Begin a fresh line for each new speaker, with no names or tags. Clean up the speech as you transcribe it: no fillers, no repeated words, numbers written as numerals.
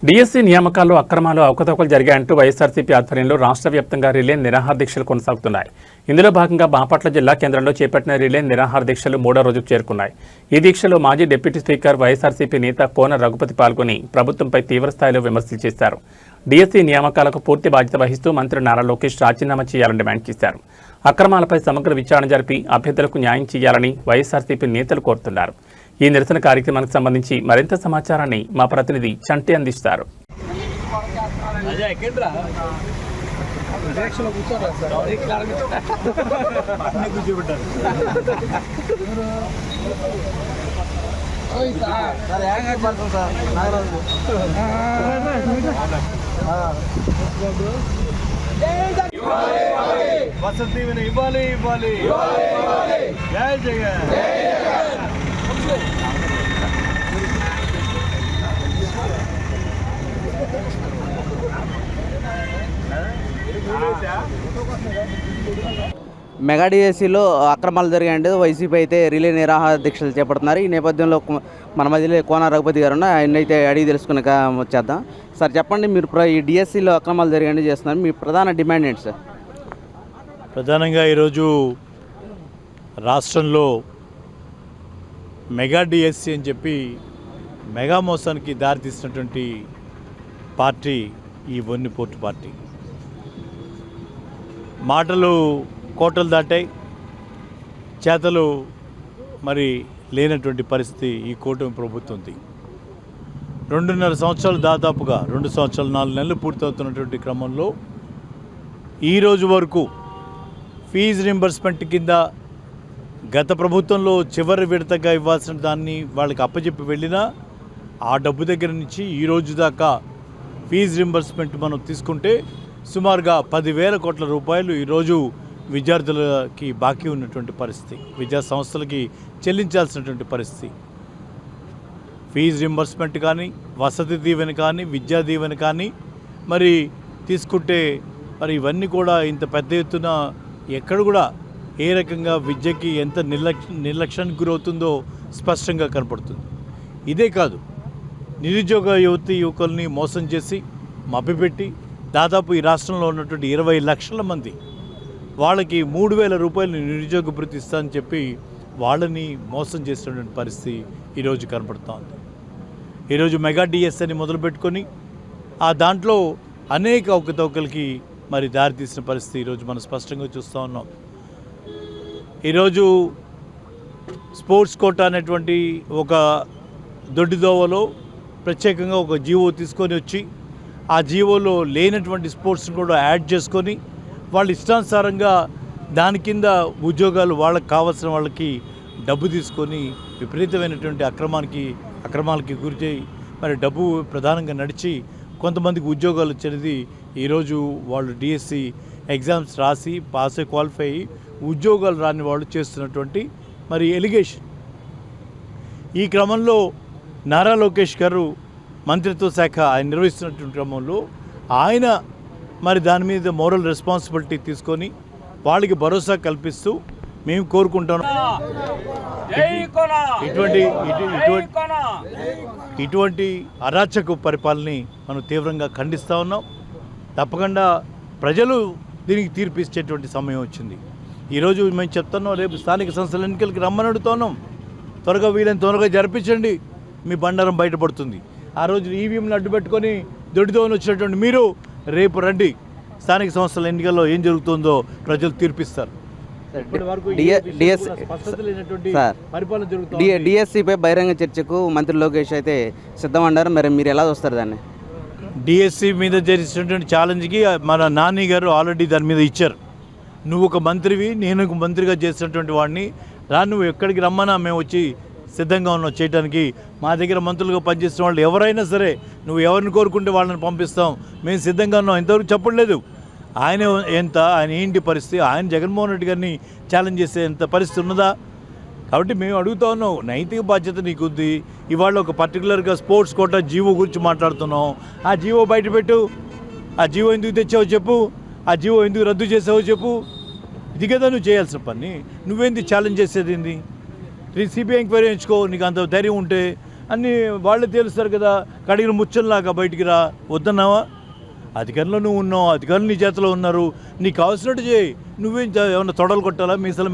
DSC నియామకాల్లో అక్రమాలు అవకతవకలు జరిగాయంటూ వైఎస్ఆర్సీపీ ఆధ్వర్యంలో రాష్ట్ర వ్యాప్తంగా రిలే నిరాహార దీక్షలు కొనసాగుతున్నాయి. ఇందులో భాగంగా బాపట్ల జిల్లా కేంద్రంలో చేపట్టిన రిలే నిరాహార దీక్షలు 3వ రోజుకు చేరుకున్నాయి. ఈ దీక్షలో మాజీ డిప్యూటీ స్పీకర్ వైఎస్ఆర్సీపీ నేత కోన రఘుపతి పాల్గొని ప్రభుత్వంపై తీవ్రస్థాయిలో విమర్శలు చేశారు. డిఎస్సి నియామకాలకు పూర్తి బాధ్యత వహిస్తూ మంత్రి నారా లోకేష్ రాజీనామా చేయాలని డిమాండ్ చేశారు. అక్రమాలపై సమగ్ర విచారణ జరిపి అభ్యర్థులకు న్యాయం చేయాలని వైఎస్ఆర్సీపీ నేతలు కోరుతున్నారు. ఈ నిరసన కార్యక్రమానికి సంబంధించి మరింత సమాచారాన్ని మా ప్రతినిధి చంటి అందిస్తారు.
వసతి ఇవ్వాలి జై జగన్.
మెగా డిఎస్సిలో అక్రమాలు జరిగాయంటే వైసీపీ అయితే రిలే నిరాహార దీక్షలు చేపడుతున్నారు. ఈ నేపథ్యంలో మన మధ్యలో కోన రఘుపతి గారు ఆయన అయితే అడిగి తెలుసుకుని వచ్చేద్దాం. సార్ చెప్పండి, మీరు ఈ డిఎస్సిలో అక్రమాలు జరిగాయంటే చేస్తున్నారు, మీ ప్రధాన డిమాండ్ ఏంటి సార్?
ప్రధానంగా ఈరోజు రాష్ట్రంలో మెగా డిఎస్సి అని చెప్పి మెగా మోసానికి దారితీసినటువంటి పార్టీ ఈ వన్నిపోర్టు పార్టీ. మాటలు కోటలు దాటాయి, చేతలు మరి లేనటువంటి పరిస్థితి ఈ కూటమి ప్రభుత్వంది. 2.5 సంవత్సరాలు, దాదాపుగా 2 సంవత్సరాలు 4 నెలలు పూర్తవుతున్నటువంటి క్రమంలో ఈరోజు వరకు ఫీజు రింబర్స్మెంట్ కింద గత ప్రభుత్వంలో చివరి విడతగా ఇవ్వాల్సిన దాన్ని వాళ్ళకి అప్పచెప్పి వెళ్ళినా ఆ డబ్బు దగ్గర నుంచి ఈరోజు దాకా ఫీజు రింబర్స్మెంట్ మనం తీసుకుంటే సుమారుగా 10,000 కోట్ల రూపాయలు ఈరోజు విద్యార్థులకి బాకీ ఉన్నటువంటి పరిస్థితి, విద్యా సంస్థలకి చెల్లించాల్సినటువంటి పరిస్థితి. ఫీజు రింబర్స్మెంట్ కానీ, వసతి దీవెన కానీ, విద్యా దీవెన కానీ మరి తీసుకుంటే మరి ఇవన్నీ కూడా ఇంత పెద్ద ఎత్తున ఎక్కడ కూడా ఏ రకంగా విద్యకి ఎంత నిర్లక్ష్యానికి గురవుతుందో స్పష్టంగా కనపడుతుంది. ఇదే కాదు, నిరుద్యోగ యువకుల్ని మోసం చేసి మభ్యపెట్టి దాదాపు ఈ రాష్ట్రంలో ఉన్నటువంటి 20 లక్షల మంది వాళ్ళకి 3,000 రూపాయలు నిరుద్యోగ భృతి ఇస్తానని చెప్పి వాళ్ళని మోసం చేసినటువంటి పరిస్థితి ఈరోజు కనపడుతూ ఉంది. ఈరోజు మెగా డిఎస్ అని మొదలుపెట్టుకొని ఆ దాంట్లో అనేక అవకతవకలకి మరి దారితీసిన పరిస్థితి ఈరోజు మనం స్పష్టంగా చూస్తూ ఉన్నాం. ఈరోజు స్పోర్ట్స్ కోటా అనేటువంటి ఒక దొడ్డిదోవలో ప్రత్యేకంగా ఒక జీవో తీసుకొని వచ్చి ఆ జీవోలో లేనటువంటి స్పోర్ట్స్ని కూడా యాడ్ చేసుకొని వాళ్ళు ఇష్టానుసారంగా దాని కింద ఉద్యోగాలు వాళ్ళకి కావాల్సిన వాళ్ళకి డబ్బు తీసుకొని విపరీతమైనటువంటి అక్రమాలకి గురి చేయి మరి డబ్బు ప్రధానంగా నడిచి కొంతమందికి ఉద్యోగాలు వచ్చేది ఈరోజు వాళ్ళు డిఎస్సి ఎగ్జామ్స్ రాసి పాస్ అయ్యి క్వాలిఫై అయ్యి ఉద్యోగాలు రాని వాళ్ళు చేస్తున్నటువంటి మరి ఎలిగేషన్. ఈ క్రమంలో నారా లోకేష్ గారు మంత్రిత్వ శాఖ ఆయన నిర్వహిస్తున్నటువంటి క్రమంలో ఆయన మరి దాని మీద మోరల్ రెస్పాన్సిబిలిటీ తీసుకొని వాళ్ళకి భరోసా కల్పిస్తూ మేము కోరుకుంటాం. ఇటువంటి అరాచక పరిపాలనని మనం తీవ్రంగా ఖండిస్తూ ఉన్నాం. తప్పకుండా ప్రజలు దీనికి తీర్పు ఇచ్చేటువంటి సమయం వచ్చింది. ఈరోజు మేము చెప్తున్నాం, రేపు స్థానిక సంస్థల ఎన్నికలకి రమ్మని అడుగుతున్నాం. త్వరగా వీళ్ళని త్వరగా జరిపించండి, మీ బండారం బయటపడుతుంది. ఆ రోజు ఈవీఎంని అడ్డు పెట్టుకొని దొడ్డిదోని వచ్చినటువంటి మీరు రేపు రండి, స్థానిక సంస్థల ఎన్నికల్లో ఏం జరుగుతుందో ప్రజలు తీర్పిస్తారు.
డిఎస్సిపై బహిరంగ చర్చకు మంత్రి లోకేష్ అయితే సిద్ధం అన్నారు. మరి మీరు ఎలా చూస్తారు దాన్ని?
డిఎస్సి మీద జరిగినటువంటి ఛాలెంజ్కి మన నాని గారు ఆల్రెడీ దాని మీద ఇచ్చారు. నువ్వు ఒక మంత్రివి, నేను ఒక మంత్రిగా చేసినటువంటి వాడిని నువ్వు ఎక్కడికి రమ్మన్నా మేము వచ్చి సిద్ధంగా ఉన్నాం చేయడానికి. మా దగ్గర మంత్రులుగా పనిచేసిన వాళ్ళు ఎవరైనా సరే నువ్వు ఎవరిని కోరుకుంటే వాళ్ళని పంపిస్తాం, మేము సిద్ధంగా ఉన్నాం. ఇంతవరకు చెప్పట్లేదు. ఆయన ఏంటి పరిస్థితి? ఆయన జగన్మోహన్ రెడ్డి గారిని ఛాలెంజ్ చేసే ఎంత పరిస్థితి ఉన్నదా? కాబట్టి మేము అడుగుతా ఉన్నాం, నైతిక బాధ్యత నీకుంది. ఇవాళ ఒక పర్టికులర్గా స్పోర్ట్స్ కోటా జీవో గురించి మాట్లాడుతున్నాం. ఆ జీవో బయటపెట్టు, ఆ జీవో ఎందుకు తెచ్చావో చెప్పు, ఆ జీవో ఎందుకు రద్దు చేసావో చెప్పు. ఇది కదా నువ్వు చేయాల్సిన పని. నువ్వేంది ఛాలెంజ్ చేసేది ఏంది? సిబిఐ ఎంక్వైరీ ఎంచుకో, నీకు అంత ధైర్యం ఉంటే అన్నీ వాళ్ళే తేలుస్తారు కదా, కడిగిన ముచ్చల్లాగా బయటికి రా వద్దన్నావా? అధికారంలో నువ్వు ఉన్నావు, అధికారులు నీ చేతిలో ఉన్నారు, నీకు కావాల్సినట్టు చేయి. నువ్వేం ఏమన్నా తొడలు కొట్టాలా, మీసలు